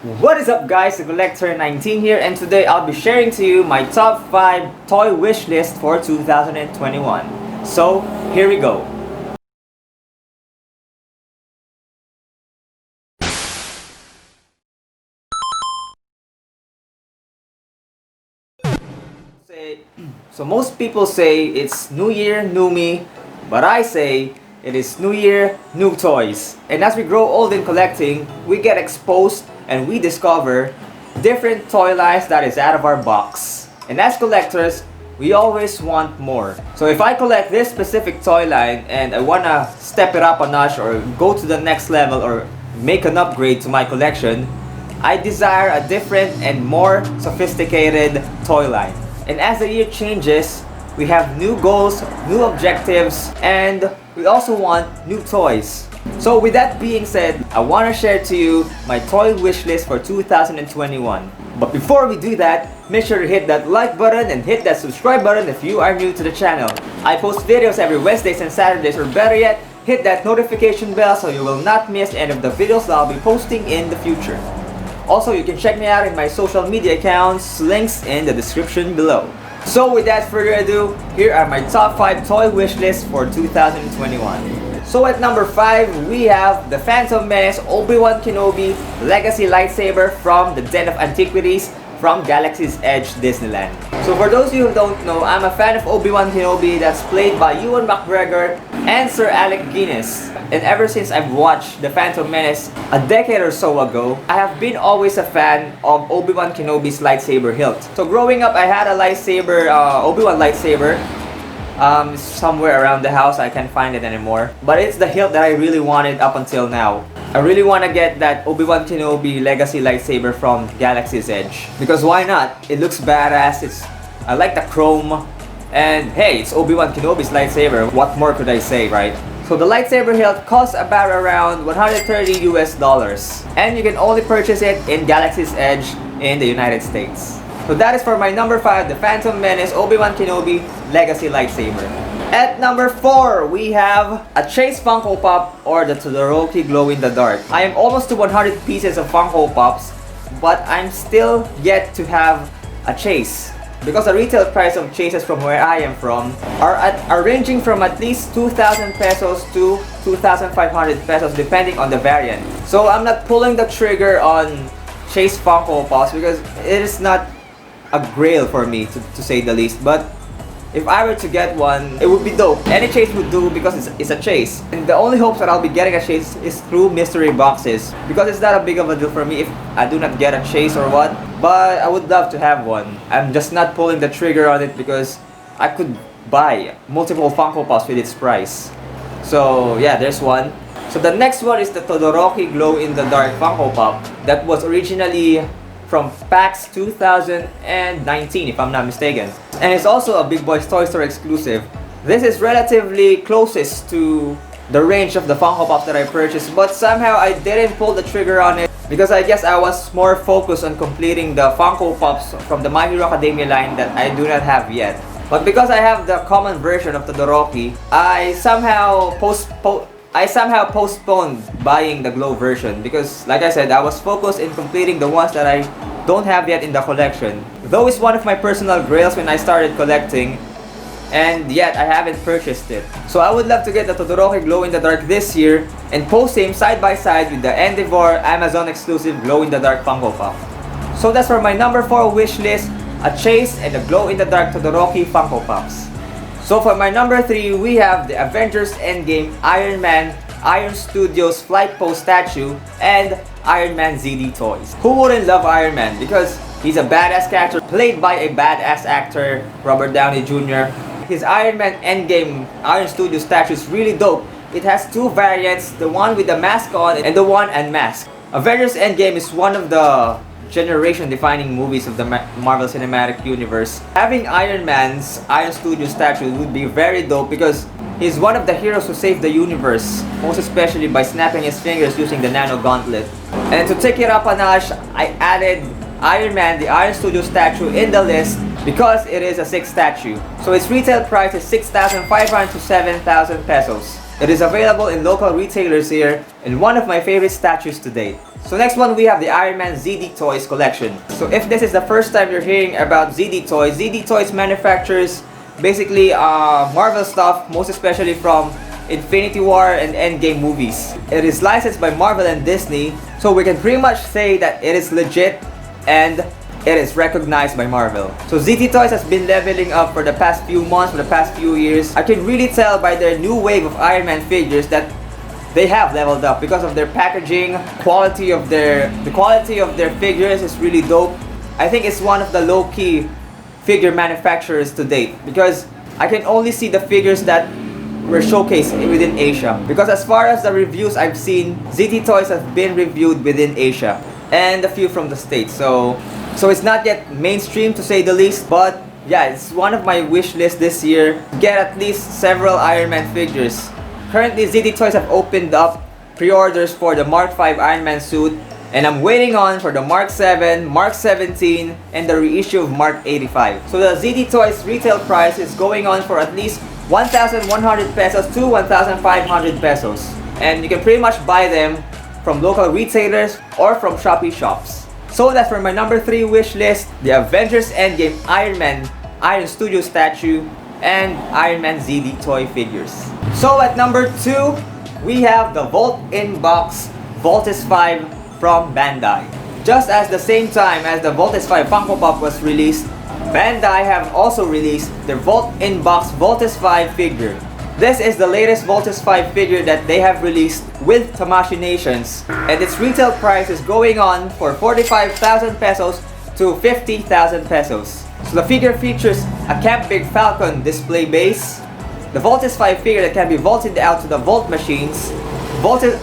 What is up guys, the Coollector 19 here, and today I'll be sharing to you my top 5 toy wish list for 2021. So, here we go. So most people say it's New Year, new me, but I say it is New Year, new toys. And as we grow old in collecting, we get exposed and we discover different toy lines that is out of our box. And as collectors, we always want more. So if I collect this specific toy line and I wanna step it up a notch or go to the next level or make an upgrade to my collection, I desire a different and more sophisticated toy line. And as the year changes, we have new goals, new objectives, and we also want new toys. So with that being said, I want to share to you my toy wish list for 2021. But before we do that, make sure to hit that like button and hit that subscribe button if you are new to the channel. I post videos every Wednesdays and Saturdays, or better yet, hit that notification bell so you will not miss any of the videos that I'll be posting in the future. Also, you can check me out in my social media accounts, links in the description below. So without further ado, here are my top 5 toy wish lists for 2021. So at number 5, we have the Phantom Menace Obi-Wan Kenobi Legacy Lightsaber from the Den of Antiquities from Galaxy's Edge Disneyland. So for those of you who don't know, I'm a fan of Obi-Wan Kenobi that's played by Ewan McGregor and Sir Alec Guinness. And ever since I've watched The Phantom Menace a decade or so ago, I have been always a fan of Obi-Wan Kenobi's lightsaber hilt. So growing up, I had a lightsaber, Obi-Wan lightsaber. Somewhere around the house, I can't find it anymore. But it's the hilt that I really wanted up until now. I really want to get that Obi-Wan Kenobi Legacy lightsaber from Galaxy's Edge. Because why not? It looks badass, I like the chrome. And hey, it's Obi-Wan Kenobi's lightsaber. What more could I say, right? So the lightsaber hilt costs about around $130 US. And you can only purchase it in Galaxy's Edge in the United States. So that is for my number 5, the Phantom Menace Obi-Wan Kenobi Legacy Lightsaber. At number 4, we have a Chase Funko Pop or the Todoroki Glow in the Dark. I am almost to 100 pieces of Funko Pops, but I'm still yet to have a Chase. Because the retail price of chases from where I am from are ranging from at least 2,000 pesos to 2,500 pesos depending on the variant. So I'm not pulling the trigger on Chase Funko Pops because it is not a grail for me to say the least. But if I were to get one, it would be dope. Any chase would do because it's a chase. And the only hopes that I'll be getting a chase is through mystery boxes. Because it's not a big of a deal for me if I do not get a chase or what. But I would love to have one. I'm just not pulling the trigger on it because I could buy multiple Funko Pops with its price. So yeah, there's one. So the next one is the Todoroki Glow in the Dark Funko Pop that was originally from PAX 2019 if I'm not mistaken. And it's also a Big Boys Toy Store exclusive. This is relatively closest to the range of the Funko Pops that I purchased, but somehow I didn't pull the trigger on it because I guess I was more focused on completing the Funko Pops from the My Hero Academia line that I do not have yet. But because I have the common version of Todoroki, I somehow postponed buying the Glow version because, like I said, I was focused in completing the ones that I don't have yet in the collection. Though it's one of my personal grails when I started collecting, and yet I haven't purchased it. So I would love to get the Todoroki Glow in the Dark this year and post him side by side with the Endeavor Amazon exclusive Glow in the Dark Funko Pop. So that's for my number 4 wish list, a Chase and a Glow in the Dark Todoroki Funko Pops. So for my number 3, we have the Avengers Endgame Iron Man Iron Studios Flight Post statue and Iron Man ZD toys. Who wouldn't love Iron Man? Because he's a badass character played by a badass actor, Robert Downey Jr. His Iron Man Endgame Iron Studios statue is really dope. It has 2 variants, the one with the mask on and the one unmasked. Avengers Endgame is one of the generation-defining movies of the Marvel Cinematic Universe. Having Iron Man's Iron Studio statue would be very dope because he's one of the heroes who saved the universe, most especially by snapping his fingers using the Nano Gauntlet. And to take it up a notch, I added Iron Man, the Iron Studio statue in the list because it is a 6 statue. So its retail price is 6,500 to 7,000 pesos. It is available in local retailers here and one of my favorite statues to date. So next one, we have the Iron Man ZD Toys collection. So if this is the first time you're hearing about ZD Toys manufactures basically Marvel stuff, most especially from Infinity War and Endgame movies. It is licensed by Marvel and Disney, so we can pretty much say that it is legit and it is recognized by Marvel. So ZD Toys has been leveling up for the past few months, for the past few years. I can really tell by their new wave of Iron Man figures that they have leveled up because of their packaging, the quality of their figures is really dope. I think it's one of the low-key figure manufacturers to date because I can only see the figures that were showcased within Asia. Because as far as the reviews I've seen, ZD Toys have been reviewed within Asia and a few from the States. So it's not yet mainstream to say the least, but yeah, it's one of my wish lists this year. Get at least several Iron Man figures. Currently, ZD Toys have opened up pre-orders for the Mark V Iron Man suit, and I'm waiting on for the Mark 7, Mark 17, and the reissue of Mark 85. So the ZD Toys retail price is going on for at least 1,100 pesos to 1,500 pesos. And you can pretty much buy them from local retailers or from Shopee shops. So that's for my number 3 wish list, the Avengers Endgame Iron Man Iron Studio statue and Iron Man ZD toy figures. So at number 2, we have the Vault In-Box Voltes 5 from Bandai. Just as the same time as the Voltes 5 Funko Pop was released, Bandai have also released their Vault In-Box Voltes 5 figure. This is the latest Voltes 5 figure that they have released with Tamashii Nations, and its retail price is going on for 45,000 pesos to 50,000 pesos. So the figure features a Camp Big Falcon display base, the Voltes 5 figure that can be vaulted out to the Vault machines, Voltes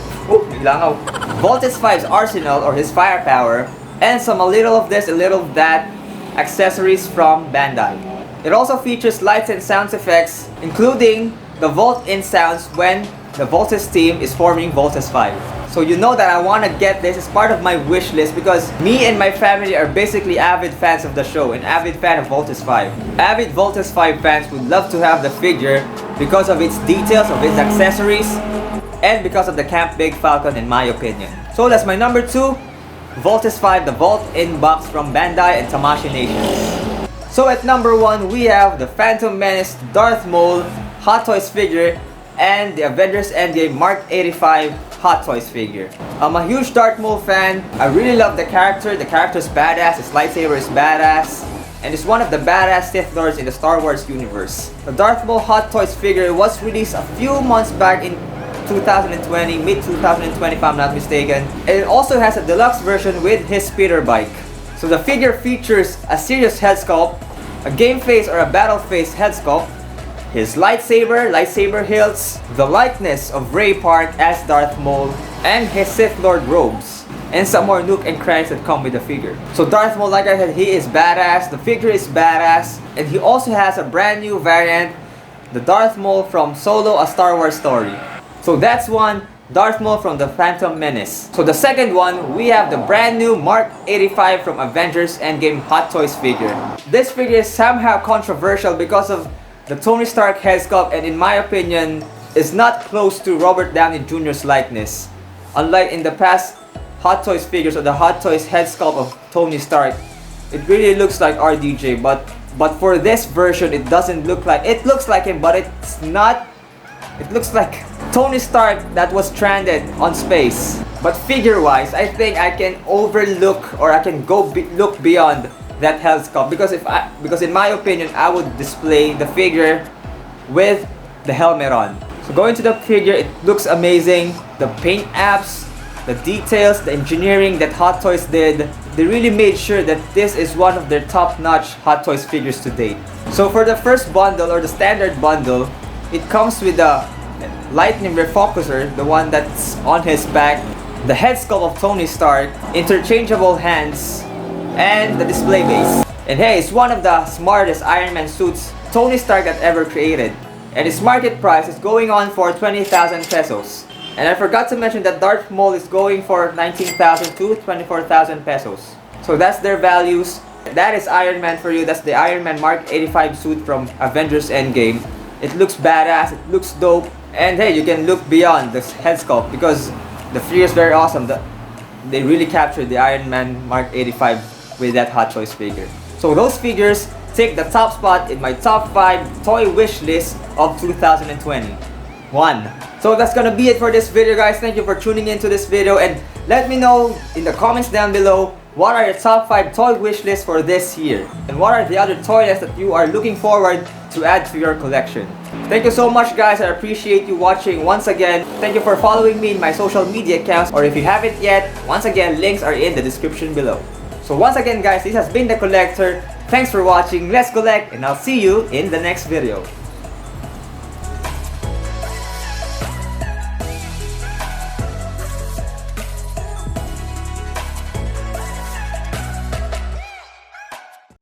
5's arsenal or his firepower, and some a little of this, a little of that accessories from Bandai. It also features lights and sound effects, including the Vault In sounds when the Voltes team is forming Voltes 5. So you know that I want to get this as part of my wish list because me and my family are basically avid fans of the show and avid fan of Voltes 5. Avid Voltes 5 fans would love to have the figure because of its details, of its accessories, and because of the Camp Big Falcon in my opinion. So that's my number 2, Voltes 5, the Vault In-Box from Bandai and Tamashii Nations. So at number 1, we have the Phantom Menace Darth Maul Hot Toys figure and the Avengers Endgame Mark 85 Hot Toys figure. I'm a huge Darth Maul fan. I really love the character. The character's badass, his lightsaber is badass, and is one of the badass Sith Lords in the Star Wars universe. The Darth Maul Hot Toys figure was released a few months back in 2020, mid-2020 if I'm not mistaken. And it also has a deluxe version with his speeder bike. So the figure features a serious head sculpt, a game face or a battle face head sculpt, his lightsaber hilts, the likeness of Ray Park as Darth Maul, and his Sith Lord robes, and some more nook and crannies that come with the figure. So Darth Maul, like I said, he is badass, the figure is badass, and he also has a brand new variant, the Darth Maul from Solo: A Star Wars Story. So that's one, Darth Maul from the Phantom Menace. So the second one, we have the brand new Mark 85 from Avengers Endgame Hot Toys figure. This figure is somehow controversial because of the Tony Stark head sculpt, and in my opinion is not close to Robert Downey Jr.'s likeness. Unlike in the past Hot Toys figures or the Hot Toys head sculpt of Tony Stark, it really looks like RDJ, but for this version it doesn't look like, it looks like him but it's not. It looks like Tony Stark that was stranded on space. But figure wise, I think I can overlook or I can look beyond that head sculpt because in my opinion I would display the figure with the helmet on. So going to the figure, it looks amazing. The paint apps, the details, the engineering that Hot Toys did, they really made sure that this is one of their top-notch Hot Toys figures to date. So for the first bundle or the standard bundle, it comes with the lightning refocuser, the one that's on his back, the head sculpt of Tony Stark, interchangeable hands, and the display base. And hey, it's one of the smartest Iron Man suits Tony Stark had ever created. And its market price is going on for 20,000 pesos. And I forgot to mention that Darth Maul is going for 19,000 to 24,000 pesos. So that's their values. That is Iron Man for you. That's the Iron Man Mark 85 suit from Avengers Endgame. It looks badass, it looks dope. And hey, you can look beyond this head sculpt because the figure is very awesome. they really captured the Iron Man Mark 85 with that Hot Choice figure. So those figures take the top spot in my top 5 toy wish list of 2020. 1. So that's gonna be it for this video, guys. Thank you for tuning into this video, and let me know in the comments down below what are your top 5 toy wish lists for this year, and what are the other toys that you are looking forward to add to your collection. Thank you so much, guys. I appreciate you watching once again. Thank you for following me in my social media accounts, or if you haven't yet, once again, links are in the description below. So once again, guys, this has been The Coollector. Thanks for watching. Let's collect, and I'll see you in the next video.